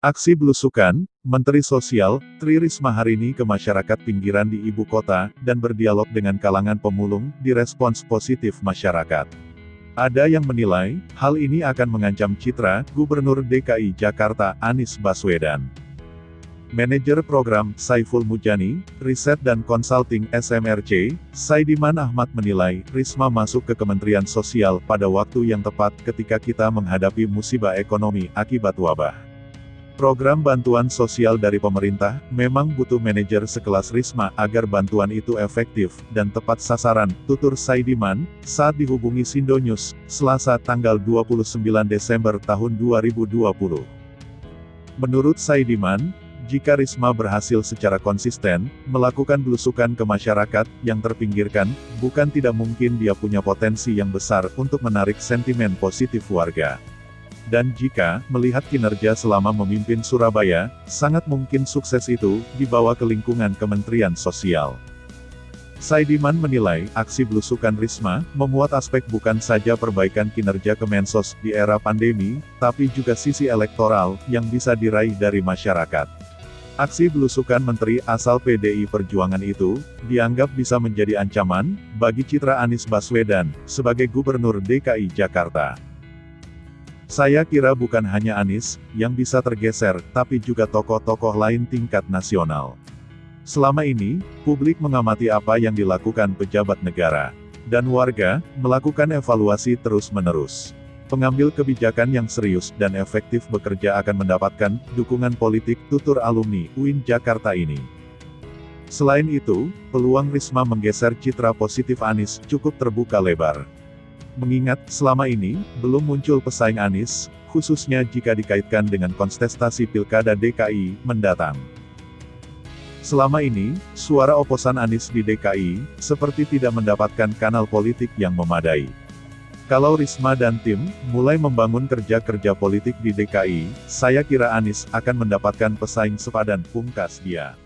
Aksi belusukan, Menteri Sosial, Tri Risma hari ini ke masyarakat pinggiran di ibu kota, dan berdialog dengan kalangan pemulung, direspons positif masyarakat. Ada yang menilai, hal ini akan mengancam citra Gubernur DKI Jakarta, Anies Baswedan. Manajer Program, Saiful Mujani, Riset dan Konsulting SMRC, Saidiman Ahmad menilai, Risma masuk ke Kementerian Sosial pada waktu yang tepat ketika kita menghadapi musibah ekonomi akibat wabah. Program bantuan sosial dari pemerintah memang butuh manajer sekelas Risma agar bantuan itu efektif dan tepat sasaran, tutur Saidiman, saat dihubungi Sindonews, Selasa tanggal 29 Desember tahun 2020. Menurut Saidiman, jika Risma berhasil secara konsisten melakukan belusukan ke masyarakat yang terpinggirkan, bukan tidak mungkin dia punya potensi yang besar untuk menarik sentimen positif warga. Dan jika melihat kinerja selama memimpin Surabaya, sangat mungkin sukses itu dibawa ke lingkungan Kementerian Sosial. Saidiman menilai, aksi belusukan Risma memuat aspek bukan saja perbaikan kinerja Kemensos di era pandemi, tapi juga sisi elektoral yang bisa diraih dari masyarakat. Aksi belusukan menteri asal PDI Perjuangan itu dianggap bisa menjadi ancaman bagi citra Anies Baswedan sebagai Gubernur DKI Jakarta. Saya kira bukan hanya Anies yang bisa tergeser, tapi juga tokoh-tokoh lain tingkat nasional. Selama ini, publik mengamati apa yang dilakukan pejabat negara, dan warga melakukan evaluasi terus-menerus. Pengambil kebijakan yang serius dan efektif bekerja akan mendapatkan dukungan politik, tutur alumni UIN Jakarta ini. Selain itu, peluang Risma menggeser citra positif Anies cukup terbuka lebar. Mengingat, selama ini, belum muncul pesaing Anies, khususnya jika dikaitkan dengan kontestasi Pilkada DKI mendatang. Selama ini, suara oposan Anies di DKI, seperti tidak mendapatkan kanal politik yang memadai. Kalau Risma dan tim mulai membangun kerja-kerja politik di DKI, saya kira Anies akan mendapatkan pesaing sepadan, pungkas dia.